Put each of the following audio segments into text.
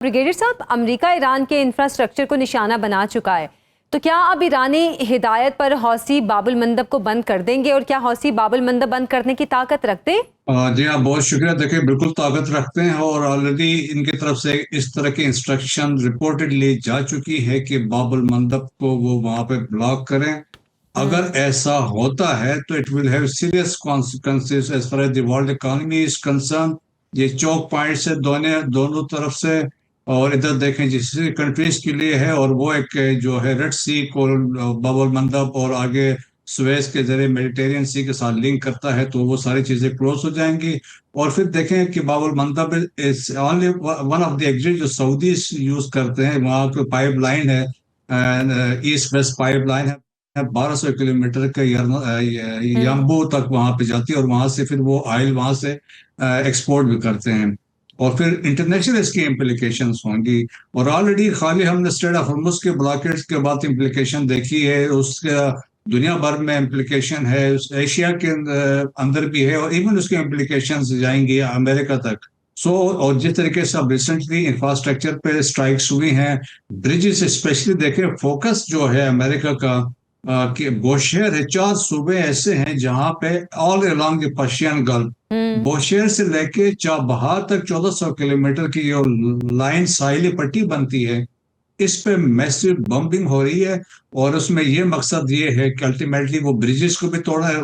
Brigadier साहब, America Iran के infrastructure को निशाना बना चुका है, तो क्या अब ईरानी हिदायत पर हौसी बाबुल मंदब को बंद कर देंगे और क्या हौसी बाबुल मंदब बंद करने की ताकत रखते हैं? जी हाँ, बहुत शुक्रिया। देखिए, बिल्कुल ताकत रखते हैं और ऑलरेडी इनकी तरफ से इस तरह की इंस्ट्रक्शन रिपोर्टेडली जा चुकी है कि बाबुल मंदब को वो वहां पे ब्लॉक करें। अगर ऐसा होता है तो it will have serious consequences as far as the world economy is concern. ये चौक पॉइंट से दोनों दोनों तरफ से, और इधर देखें जिस कंट्रीज के लिए है, और वो एक जो है रेड सी को बाबुल मंदब और आगे सुएज के जरिए मेडिटेरियन सी के साथ लिंक करता है, तो वो सारी चीजें क्लोज हो जाएंगी। और फिर देखें कि Bab el Mandeb is only one of the exit जो सऊदी यूज करते हैं। वहाँ की पाइप लाइन है, ईस्ट वेस्ट पाइप लाइन है, 1200 किलोमीटर के यम्बू तक वहां पे जाती है, और वहां से फिर वो ऑयल वहां से एक्सपोर्ट भी करते हैं। और फिर इंटरनेशनल इसकी इम्प्लीकेशंस होंगी। और ऑलरेडी खाली हमने स्ट्रेट ऑफ हॉर्मुज के ब्लॉकेट्स के बाद इम्प्लीकेशन देखी है, उसका दुनिया भर में इम्प्लीकेशन है, एशिया के अंदर भी है, और इवन उसके इम्प्लीकेशंस जाएंगी अमेरिका तक। और जिस तरीके से अब रिसेंटली इंफ्रास्ट्रक्चर पे स्ट्राइक्स हुई हैं, ब्रिजेस स्पेशली देखें, फोकस जो है अमेरिका का कि बोशेर है, 4 सूबे ऐसे हैं जहां पे all along the Persian Gulf, Bushehr से लेके चाबहार तक 1400 किलोमीटर की जो लाइन साहिली पट्टी बनती है, इस पे मैसिव बम्बिंग हो रही है। और उसमें ये मकसद ये है कि अल्टीमेटली वो ब्रिजेस को भी तोड़ा है,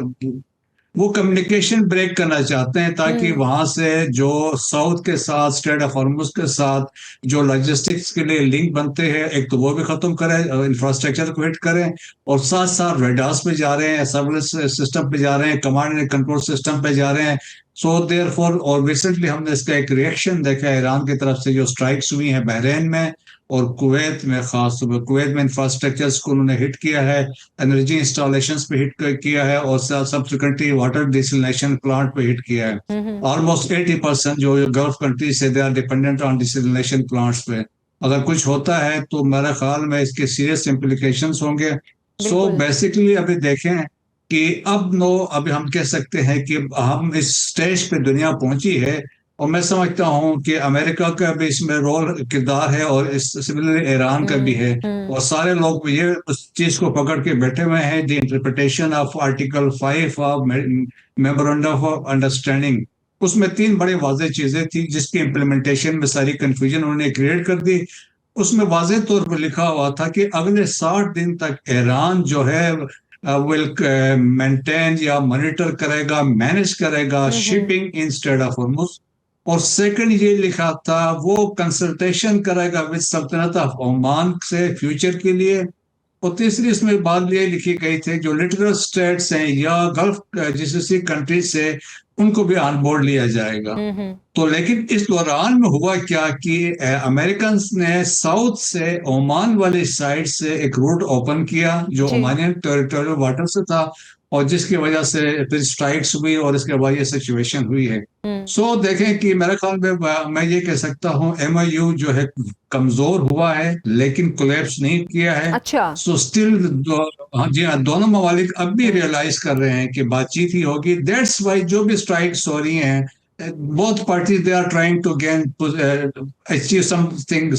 वो कम्युनिकेशन ब्रेक करना चाहते हैं ताकि वहां से जो साउथ के साथ स्ट्रेट ऑफ हॉर्मुज के साथ जो लॉजिस्टिक्स के लिए लिंक बनते हैं, एक तो वो भी खत्म करें, इंफ्रास्ट्रक्चर को हिट करें, और साथ साथ रेडार्स पे जा रहे हैं, सर्विलेंस सिस्टम पे जा रहे हैं, कमांड एंड कंट्रोल सिस्टम पे जा रहे हैं। सो देयरफॉर, और रिसेंटली हमने इसका एक रिएक्शन देखा है ईरान की तरफ से, जो स्ट्राइक्स हुई हैं बहरीन में और कुवैत में, खास तौर पर कुवैत में इंफ्रास्ट्रक्चर्स को उन्होंने हिट किया है, एनर्जी इंस्टॉलेशंस पे हिट किया है, और सब्सिक्वेंटली वाटर डिसलिनेशन प्लांट पे हिट किया है। ऑलमोस्ट 80% जो गल्फ कंट्रीज है, they are dependent on desalination plants पे। अगर कुछ होता है तो मेरे ख्याल में इसके सीरियस इम्प्लीकेशंस होंगे। सो बेसिकली अभी देखें कि अभी हम कह सकते हैं कि हम इस स्टेज पे दुनिया पहुंची है, और मैं समझता हूं कि अमेरिका का भी इसमें रोल किरदार है, और इस सिमिलरली ईरान का भी है। और सारे लोग ये उस चीज को पकड़ के बैठे हुए हैं, the interpretation of article 5 of memorandum of understanding. उसमें 3 बड़ी वाज़ेह चीजें थी जिसकी इम्प्लीमेंटेशन में सारी कंफ्यूजन उन्होंने क्रिएट कर दी। उसमें वाज़ेह तौर पर लिखा हुआ था कि अगले 60 दिन तक ईरान जो है विल मेंटेन या मॉनिटर करेगा, मैनेज करेगा shipping in straight of Hormuz. और सेकंड ये लिखा था वो कंसल्टेशन करेगा विद सल्तनत ऑफ ओमान से फ्यूचर के लिए। और तीसरी इसमें बात ये लिखी गई थी जो लिटरल स्टेट्स हैं या गल्फ जीसीसी कंट्रीज से, उनको भी ऑन बोर्ड लिया जाएगा। तो लेकिन इस दौरान में हुआ क्या कि अमेरिकन ने साउथ से ओमान वाली साइड से एक रूट ओपन किया जो ओमानियन टेरिटोरियल वाटर से था, और जिसकी वजह से फिर स्ट्राइक्स हुई और इसके बाद ये सिचुएशन हुई है। सो देखें कि मेरे ख्याल में मैं ये कह सकता हूँ MOU जो है कमजोर हुआ है लेकिन कोलैप्स नहीं किया है। अच्छा। सो स्टिल हाँ जी हाँ, दोनों ममालिक अब भी रियलाइज कर रहे हैं कि बातचीत ही होगी। दैट्स वाई जो भी स्ट्राइक्स हो रही हैं, both parties they are trying to gain achieve something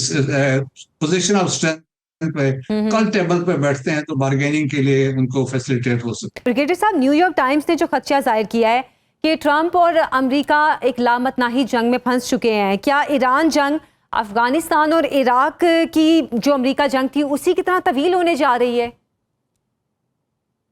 position of strength पे, कल टेबल पे बैठते हैं तो बार्गेनिंग के लिए उनको फैसिलिटेट हो सकता है। ब्रिगेडियर साहब, न्यूयॉर्क टाइम्स ने जो खदशा जाहिर किया है कि ट्रंप और अमेरिका एक लामतनाही जंग में फंस चुके हैं, क्या ईरान जंग अफगानिस्तान और इराक की जो अमेरिका जंग थी उसी की तरह तवील होने जा रही है?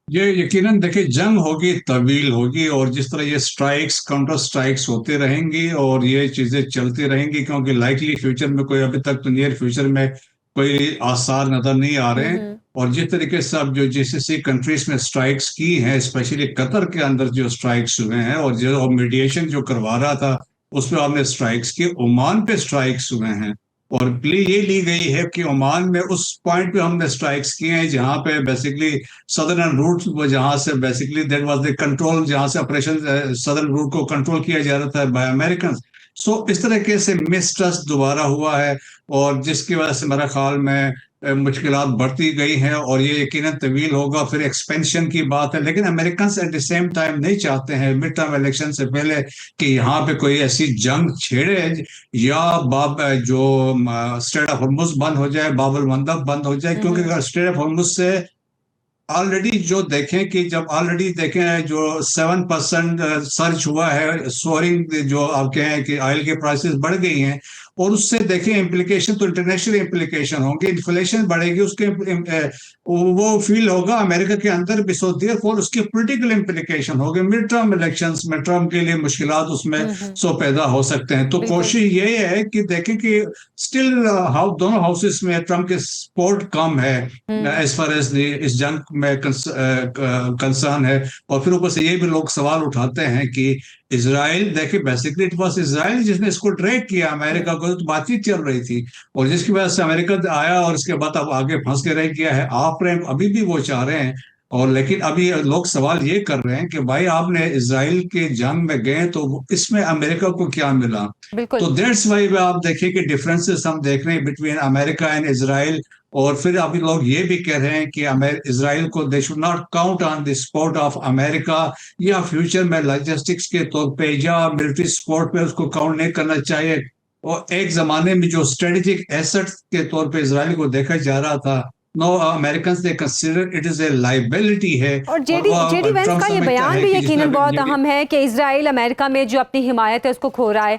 ये यकीनन देखिए, जंग होगी, तवील होगी, और जिस तरह ये स्ट्राइक्स काउंटर स्ट्राइक्स होते रहेंगी और ये चीजें चलती रहेंगी, क्योंकि लाइकली फ्यूचर में कोई, अभी तक तो नियर फ्यूचर में कोई आसार नजर नहीं आ रहे हैं। और जिस तरीके से अब जो जीसीसी कंट्रीज में स्ट्राइक्स की हैं, स्पेशली कतर के अंदर जो स्ट्राइक्स हुए हैं, और जो मीडिएशन जो करवा रहा था उस पर आपने स्ट्राइक्स की, ओमान पे स्ट्राइक्स हुए हैं। और प्ले ये ली गई है कि ओमान में उस पॉइंट पे हमने स्ट्राइक्स किए हैं जहां पे बेसिकली सदर्न रूट, जहां से basically that was the control, जहां से ऑपरेशन सदर्न रूट को कंट्रोल किया जा रहा था बाय अमेरिकन। सो इस तरीके से मिसट्रस्ट दोबारा हुआ है, और जिसकी वजह से मेरा ख्याल में मुश्किलात बढ़ती गई हैं, और ये यकीनन तवील होगा। फिर एक्सपेंशन की बात है, लेकिन American at the same time नहीं चाहते हैं मिड टर्म इलेक्शन से पहले कि यहाँ पे कोई ऐसी जंग छेड़े या जो स्ट्रेट ऑफ हॉर्मुज बंद हो जाए, बाब अल मंदब बंद हो जाए। क्योंकि अगर स्ट्रेट ऑफ हॉर्मुज से ऑलरेडी जो देखें कि जब ऑलरेडी देखें जो 7% सर्च हुआ है, सोरिंग, जो आप कहें कि ऑयल के प्राइसेस बढ़ गई हैं, और उससे देखें इम्प्लीकेशन तो इंटरनेशनल इम्प्लीकेशन होंगे, इन्फ्लेशन बढ़ेगी, उसके वो फील होगा अमेरिका के अंदर भी। सो देयरफॉर उसके पॉलिटिकल इम्प्लीकेशन होंगे। मिड टर्म इलेक्शंस में ट्रम्प के लिए मुश्किलात उसमें सो पैदा हो सकते हैं। तो कोशिश ये है कि देखें कि स्टिल दोनों हाउसेस में ट्रम्प के सपोर्ट कम है एज फार एज इस जंग में कंसर्न है। और फिर ऊपर से ये भी लोग सवाल उठाते हैं कि इजराइल, देखिए बेसिकली इट वाज इजराइल जिसने इसको ट्रैक किया अमेरिका को, तो बातचीत चल रही थी, और जिसकी वजह से अमेरिका आया और इसके बाद अब आगे फंस के रह गया है। आप अभी भी वो चाह रहे हैं, और लेकिन अभी लोग सवाल ये कर रहे हैं कि भाई आपने इजराइल के जंग में गए तो इसमें अमेरिका को क्या मिला। तो दैट्स वाई आप देखिए कि डिफरेंसेस हम देख रहे हैं बिटवीन अमेरिका एंड इजराइल। और फिर अभी लोग ये भी कह रहे हैं कि इजराइल को they should not count on the support of America, या फ्यूचर में लॉजिस्टिक्स के तौर पे या मिलिट्री सपोर्ट पे उसको काउंट नहीं करना चाहिए। और एक जमाने में जो स्ट्रेटेजिक एसेट के तौर पे इजराइल को देखा जा रहा था, no Americans they consider it is a liability है। और जेडी वेंस का ये बयान भी यकीनन बहुत अहम है कि इजराइल अमेरिका में जो अपनी हिमायत है उसको खो रहा है।